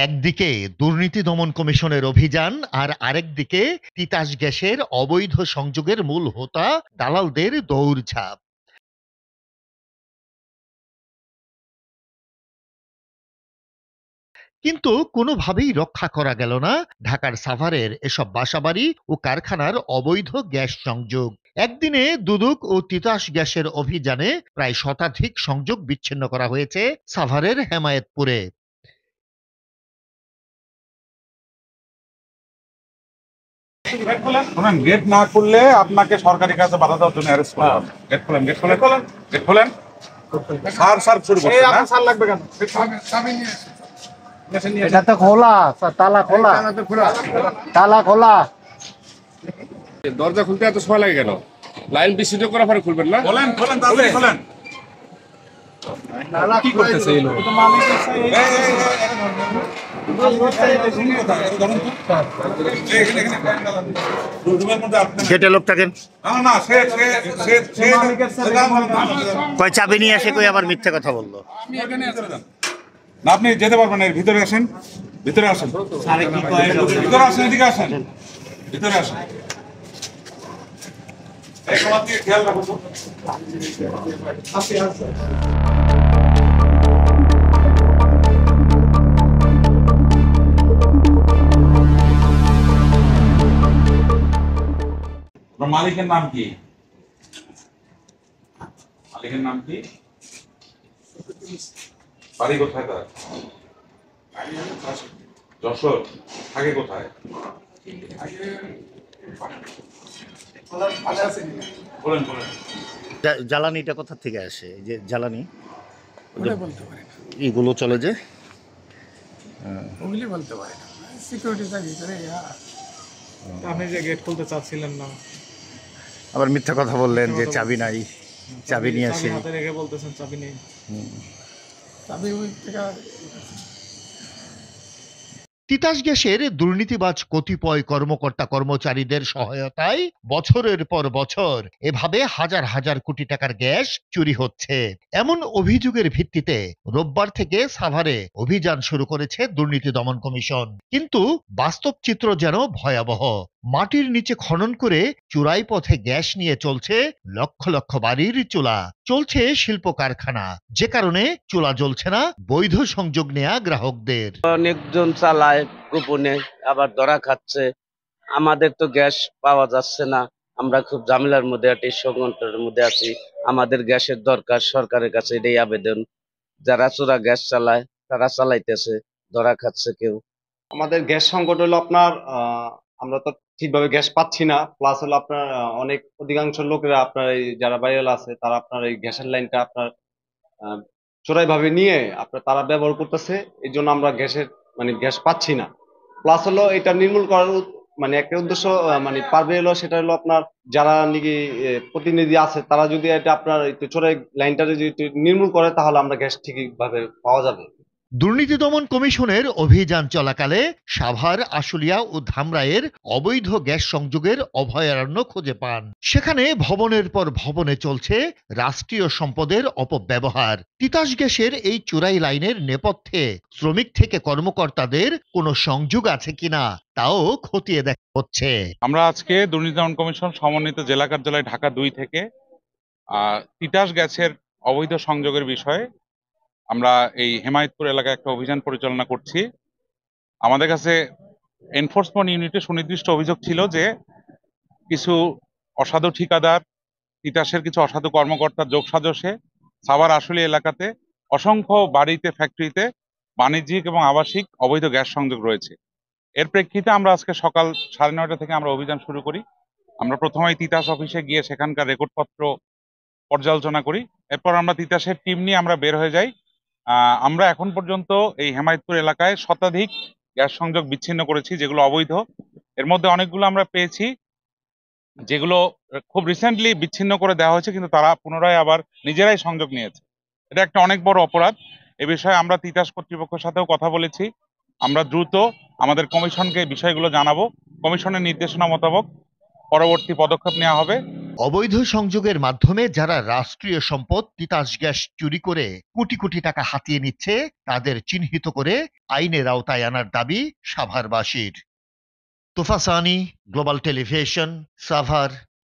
একদিকে দুর্নীতি দমন কমিশনের অভিযান আর আরেকদিকে তিতাস গ্যাসের অবৈধ সংযোগের মূল হোতা দালালদের দৌড়ঝাঁপ। কিন্তু কোনোভাবেই রক্ষা করা গেল না ঢাকার সাভারের এসব বাসাবাড়ি ও কারখানার অবৈধ গ্যাস সংযোগ। একদিনে দুদক ও তিতাস গ্যাসের অভিযানে প্রায় শতাধিক সংযোগ বিচ্ছিন্ন করা হয়েছে সাভারের হেমায়েতপুরে। গেট না খুললে আপনাকে সরকারি কাজে বাধা দেওয়ার জন্য অ্যারেস্ট করা হবে। গেট খোলেন, গেট খোলেন, গেট খোলেন। স্যার শুরু করছেন না? স্যার লাগবে কেন? এটা তো খোলা, তালা খোলা, তালা খোলা। দরজা খুলতে এত সময় লাগে কেন? লাইন বিচ্ছিন্ন করার পরে খুলবেন না? খোলেন, খোলেন, তাড়াতাড়ি খোলেন। কি করতেছে এই লোক? গেটে লোক থাকেন না, কয় চাবি নিয়ে আসে, কই আবার মিথ্যে কথা বললো। না, আপনি যেতে পারবেন, এর ভিতরে আসেন, ভিতরে আসেন, ভিতরে আসেন, এদিকে আসেন, ভিতরে আসেন। এই সবার দিকে খেয়াল রাখুন। মালিকের নাম কি? মালিকের নাম কি? বাড়ি কোথায় তার? যশোর। থাকে কোথায়? বলেন, বলেন। জ্বালানিটা কোথা থেকে আসে? যে জ্বালানি বলতে পারি না, এগুলো চলে যে ওগুলি বলতে পারি না, সিকিউরিটির ভিতরে। আপনি যে গেট খুলতে চাচ্ছিলেন না, আবার মিথ্যা কথা বললেন যে চাবি নাই, চাবি নিয়ে আসি। হাতে রেখে বলতেছেন চাবি নেই। চাবি ওই থেকে তিতাস গ্যাসের দুর্নীতিবাজ কতিপয় কর্মকর্তা কর্মচারীদের সহায়তায় বছরের পর বছর এভাবে হাজার হাজার কোটি টাকার গ্যাস চুরি হচ্ছে। এমন অভিযোগের ভিত্তিতে রোববার থেকে সাভারে অভিযান শুরু করেছে দুর্নীতি দমন কমিশন। কিন্তু বাস্তব চিত্র যেন ভয়াবহ। মাটির নিচে খনন করে চুরাই পথে গ্যাস নিয়ে চলছে লক্ষ লক্ষ বাড়ির চুলা, চলছে শিল্প কারখানা, যে কারণে চুলা জ্বলছে না বৈধ সংযোগ নেয়া গ্রাহকদের। অনেকজন চালায় গোপনে, আবার ধরা খাচ্ছে। আমাদের তো গ্যাস পাওয়া যাচ্ছে না, আমরা খুব ঝামেলার মধ্যে আছি, সংকটের মধ্যে আছি। আমাদের গ্যাসের দরকার, সরকারের কাছে এটাই আবেদন। যারা চোরা গ্যাস চালায় তারা চালাইতেছে, ধরা খাচ্ছে কেউ। আমাদের গ্যাস সংকট হলো আপনার আমরা তো ঠিকভাবে গ্যাস পাচ্ছি না, প্লাস হলো আপনার অনেক অধিকাংশ লোকেরা আপনার এই যারা বাইরেল আছে তারা আপনার এই গ্যাসের লাইনটা আপনার চোরাই ভাবে নিয়ে আপনার তারা ব্যবহার করতেছে। এই জন্য আমরা গ্যাসের গ্যাস পাচ্ছি না। প্লাস হলো এটা নির্মূল করার মানে একটা উদ্দেশ্য মানে পারবে হলো, সেটা হলো আপনার যারা নাকি প্রতিনিধি আছে তারা যদি এটা আপনার চোরাই লাইনটা যদি নির্মূল করে তাহলে আমরা গ্যাস ঠিকই ভাবে পাওয়া যাবে। দুর্নীতি দমন কমিশনের অভিযান চলাকালে সাভার, আশুলিয়া ও ধামরাইয়ের অবৈধ গ্যাস সংযোগের অভয়ারণ্য খুঁজে পান। সেখানে ভবনের পর ভবনে চলছে রাষ্ট্রীয় সম্পদের অপব্যবহার। তিতাস গ্যাসের এই চোরাই লাইনের নেপথ্যে শ্রমিক থেকে কর্মকর্তাদের কোনো সংযোগ আছে কিনা তাও খতিয়ে দেখা হচ্ছে। আমরা আজকে দুর্নীতি দমন কমিশন সমন্বিত জেলা কার্যালয় ঢাকা 2 থেকে তিতাস গ্যাসের অবৈধ সংযোগের বিষয়ে আমরা এই হেমায়েতপুর এলাকায় একটা অভিযান পরিচালনা করছি। আমাদের কাছে এনফোর্সমেন্ট ইউনিটে সুনির্দিষ্ট অভিযোগ ছিল যে কিছু অসাধু ঠিকাদার, তিতাসের কিছু অসাধু কর্মকর্তার যোগসাজশে সাভার আশুলিয়া এলাকাতে অসংখ্য বাড়িতে, ফ্যাক্টরিতে বাণিজ্যিক এবং আবাসিক অবৈধ গ্যাস সংযোগ রয়েছে। এর প্রেক্ষিতে আমরা আজকে সকাল 9:30 থেকে আমরা অভিযান শুরু করি। আমরা প্রথমেই তিতাস অফিসে গিয়ে সেখানকার রেকর্ডপত্র পর্যালোচনা করি। এরপর আমরা তিতাসের টিম নিয়ে আমরা বের হয়ে যাই। আমরা এখন পর্যন্ত এই হেমায়েতপুর এলাকায় শতাধিক গ্যাস সংযোগ বিচ্ছিন্ন করেছি যেগুলো অবৈধ। এর মধ্যে অনেকগুলো আমরা পেয়েছি যেগুলো খুব রিসেন্টলি বিচ্ছিন্ন করে দেওয়া হয়েছে, কিন্তু তারা পুনরায় আবার নিজেরাই সংযোগ নিয়েছে। এটা একটা অনেক বড় অপরাধ। এ বিষয়ে আমরা তিতাস কর্তৃপক্ষের সাথেও কথা বলেছি। আমরা দ্রুত আমাদের কমিশনকে বিষয়গুলো জানাবো। কমিশনের নির্দেশনা মোতাবেক পরবর্তী পদক্ষেপ নেওয়া হবে। অবৈধ সংযোগের মাধ্যমে যারা রাষ্ট্রীয় সম্পদ তিতাস গ্যাস চুরি করে কোটি কোটি টাকা হাতিয়ে নিচ্ছে তাদের চিহ্নিত করে আইনের আওতায় আনার দাবি সাভারবাসীর। তোফা সানি, গ্লোবাল টেলিভিশন, সাভার।